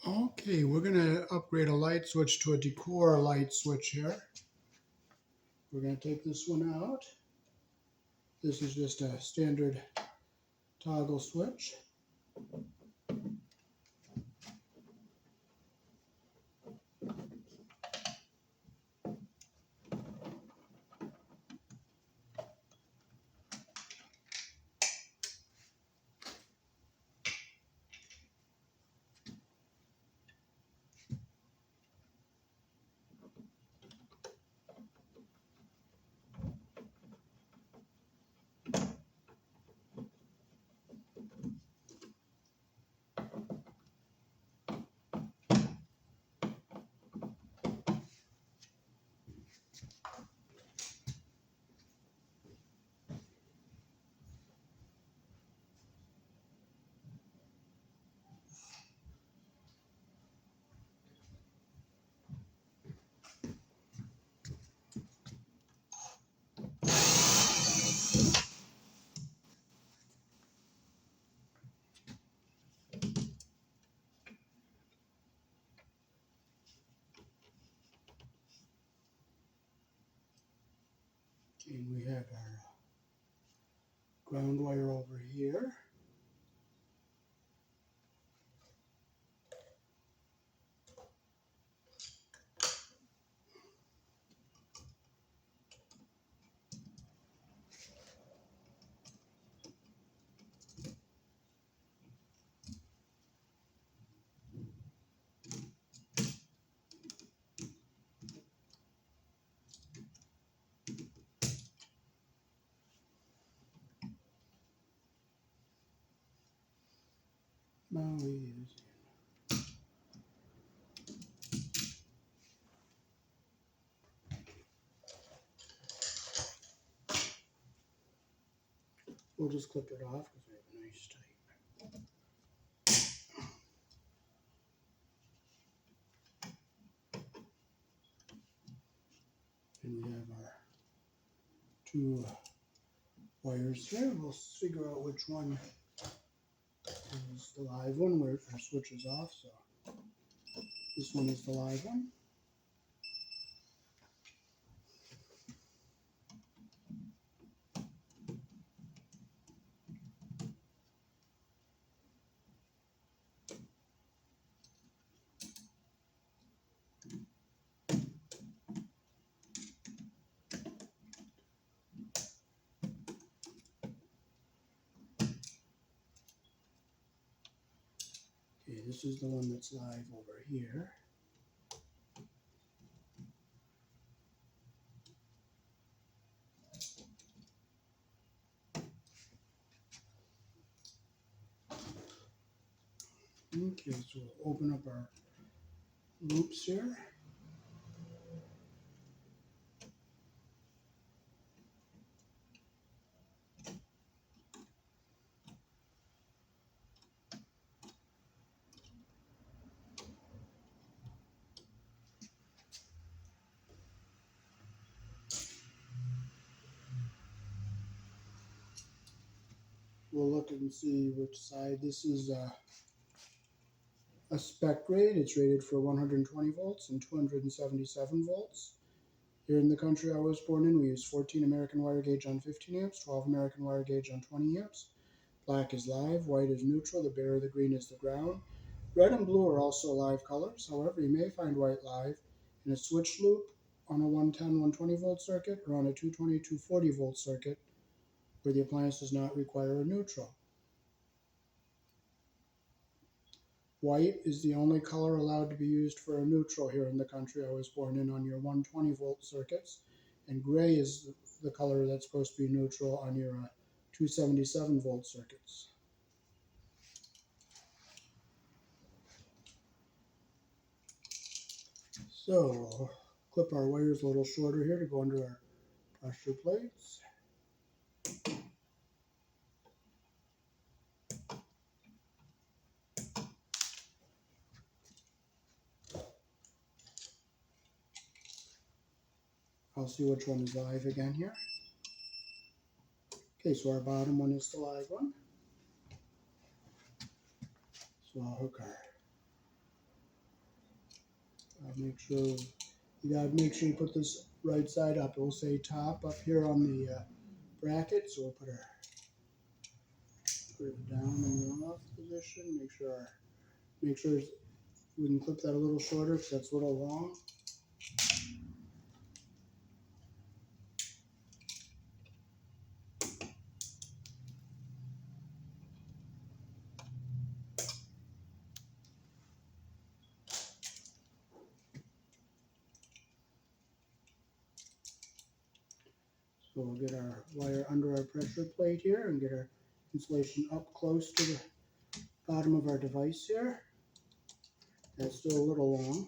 Okay, we're going to upgrade a light switch to a decor light switch here. We're going to take this one out. This is just a standard toggle switch. And we have our ground wire over here. Now we use We'll just clip it off because we have a nice tight. And we have our two wires here. We'll figure out which one is the live one where our switch is off. So this one is the live one. Okay, this is the one that's live over here. Okay, so we'll open up our loops here. We'll look and see which side. This is a spec grade. It's rated for 120 volts and 277 volts. Here in the country I was born in, we use 14 American wire gauge on 15 amps, 12 American wire gauge on 20 amps. Black is live, white is neutral, the bare or the green is the ground. Red and blue are also live colors. However, you may find white live in a switch loop on a 110, 120 volt circuit or on a 220, 240 volt circuit where the appliance does not require a neutral. White is the only color allowed to be used for a neutral here in the country I was born in on your 120 volt circuits, and gray is the color that's supposed to be neutral on your 277 volt circuits. So we'll clip our wires a little shorter here to go under our pressure plates. I'll see which one is live again here. Okay, so our bottom one is the live one. So I'll hook our You gotta make sure you put this right side up. It will say top up here on the bracket, so we'll put it down in the off position. Make sure we can clip that a little shorter because that's a little long. So we'll get our wire under our pressure plate here and get our insulation up close to the bottom of our device here. That's still a little long.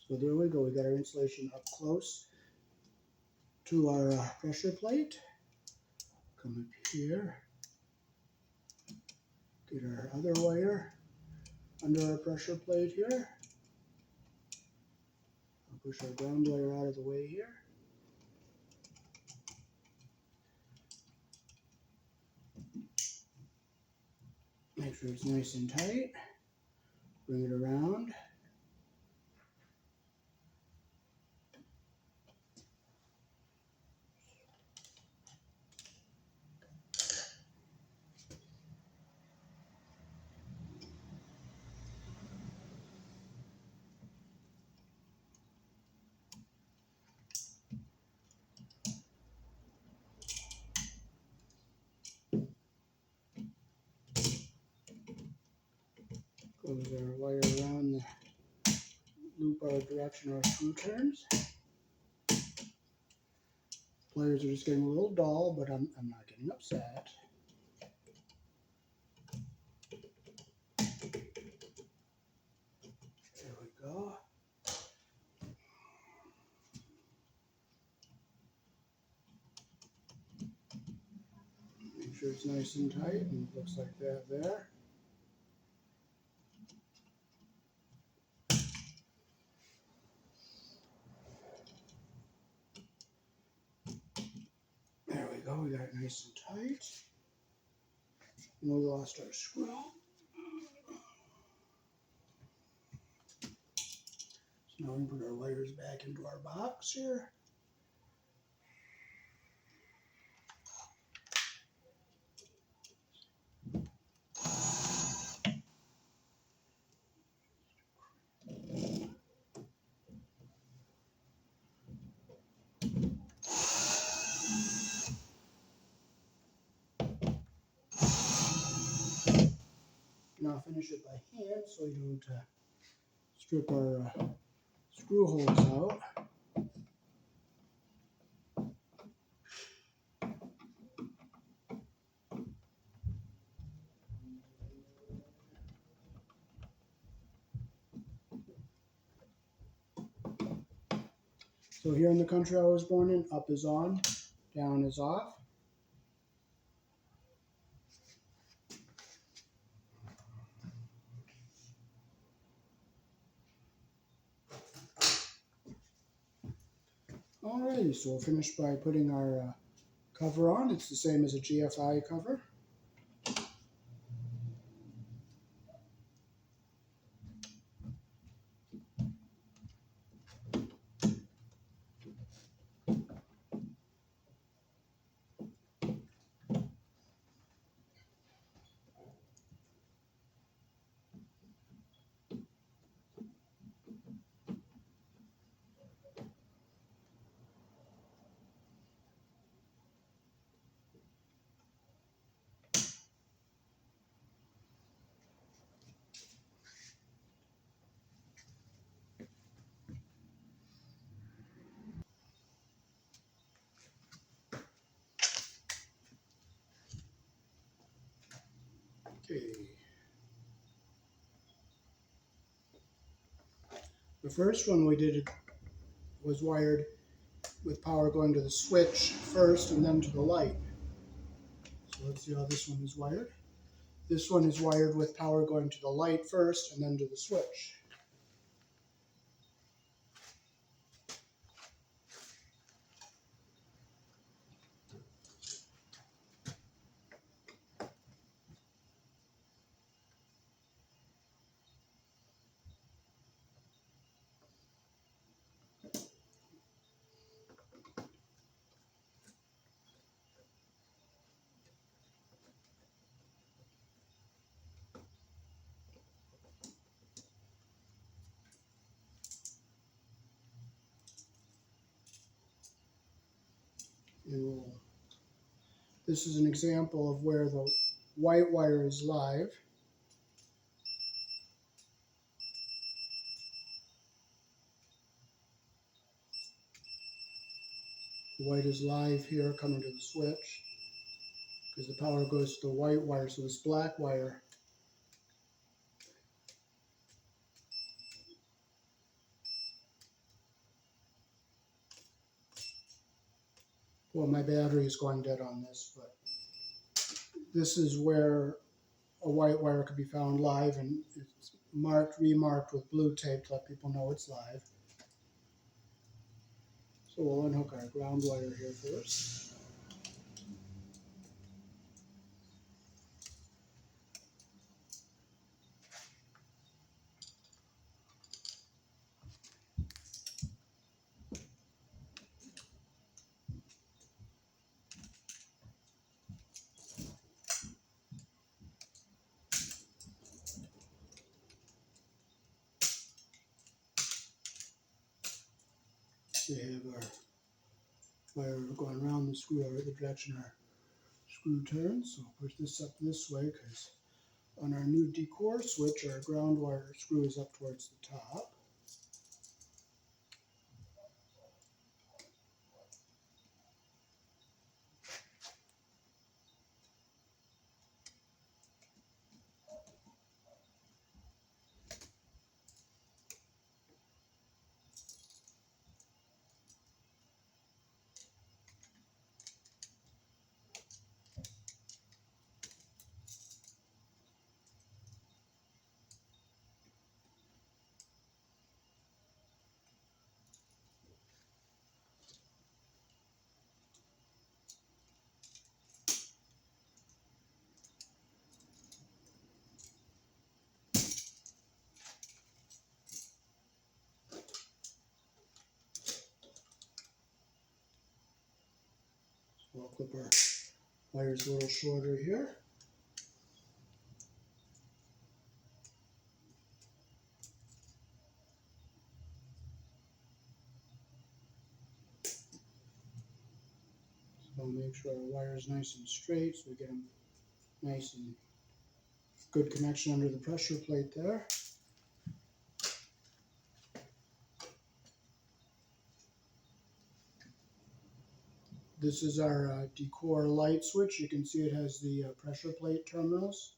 So there we go. We got our insulation up close to our pressure plate. Come up here. Get our other wire under our pressure plate here. I'll push our ground wire out of the way here. Make sure it's nice and tight. Bring it around. Goes our wire around the loop our direction our screw turns. Pliers are just getting a little dull, but I'm not getting upset. There we go. Make sure it's nice and tight, and it looks like that there. There we go, we got it nice and tight. And we lost our screw. So now we can put our wires back into our box here. Now finish it by hand so we don't strip our screw holes out. So here in the country I was born in, up is on, down is off. Alrighty, so we'll finish by putting our cover on. It's the same as a GFI cover. Okay. The first one we did was wired with power going to the switch first and then to the light. So let's see how this one is wired. This one is wired with power going to the light first and then to the switch. This is an example of where the white wire is live. The white is live here coming to the switch because the power goes to the white wire. So this black wire, well, my battery is going dead on this, but this is where a white wire could be found live, and it's marked, remarked with blue tape to let people know it's live. So we'll unhook our ground wire here first. We have our wire going around the screw or the direction our screw turns. So push this up this way because on our new decor switch, our ground wire screw is up towards the top. So I'll clip our wires a little shorter here. So I'll make sure our wire is nice and straight so we get them nice and good connection under the pressure plate there. This is our decor light switch. You can see it has the pressure plate terminals.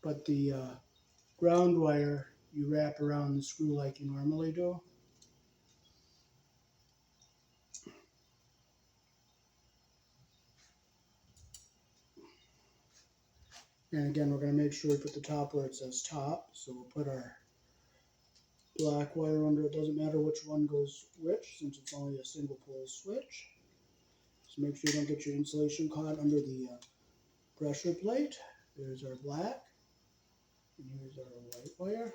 But the ground wire you wrap around the screw like you normally do. And again, we're going to make sure we put the top where it says top. So we'll put our black wire under. It doesn't matter which one goes which since it's only a single pole switch. So make sure you don't get your insulation caught under the pressure plate. There's our black. And here's our white wire.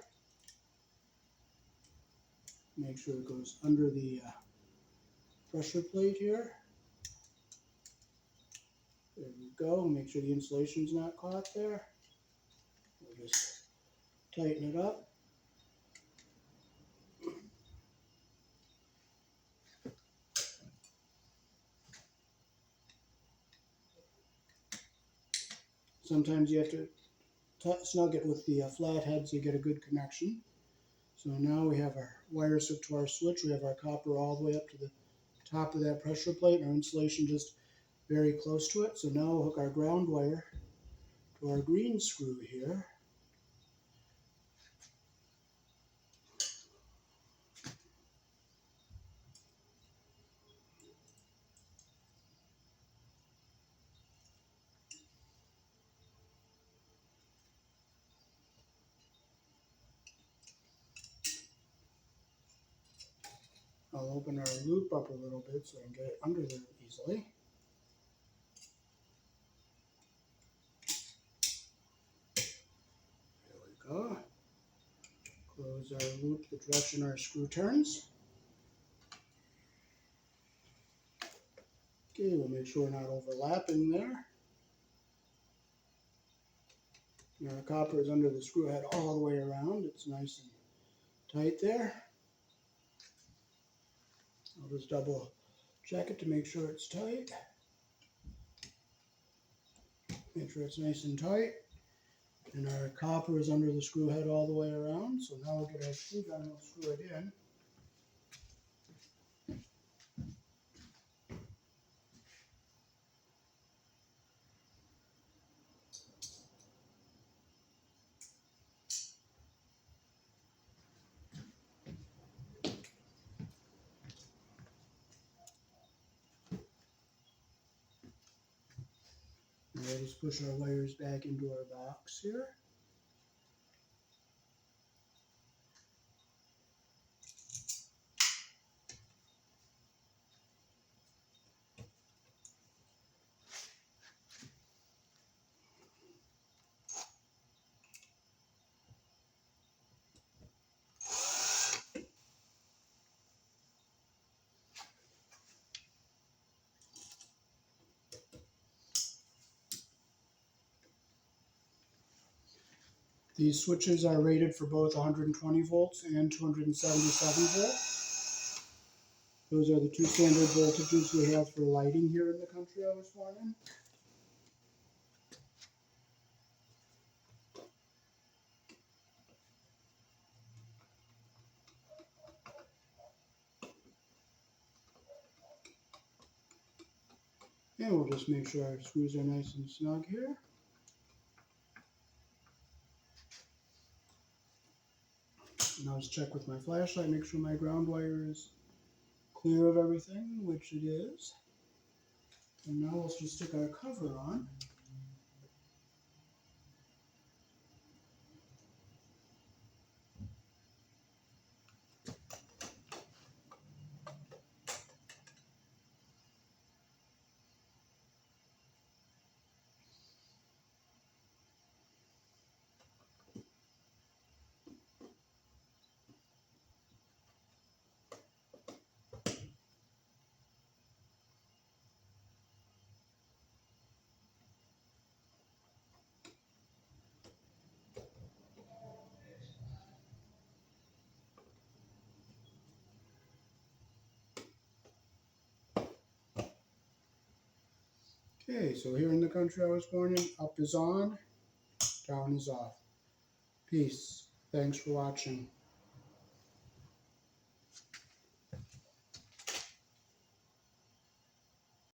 Make sure it goes under the pressure plate here. There we go. Make sure the insulation's not caught there. We'll just tighten it up. Sometimes you have to snug it with the flathead so you get a good connection. So now we have our wires hooked to our switch. We have our copper all the way up to the top of that pressure plate and our insulation just very close to it. So now we'll hook our ground wire to our green screw here. I'll open our loop up a little bit so I can get it under there easily. There we go. Close our loop the direction our screw turns. Okay, we'll make sure we're not overlapping there. Now the copper is under the screw head all the way around. It's nice and tight there. I'll just double check it to make sure it's tight. Make sure it's nice and tight. And our copper is under the screw head all the way around. So now we'll get our screw gun and we'll screw it in. Now we'll just push our wires back into our box here. These switches are rated for both 120 volts and 277 volts. Those are the two standard voltages we have for lighting here in the country I was born in. And we'll just make sure our screws are nice and snug here. And I'll just check with my flashlight, make sure my ground wire is clear of everything, which it is. And now we'll just stick our cover on. Okay, so here in the country I was born in, up is on, down is off. Peace. Thanks for watching.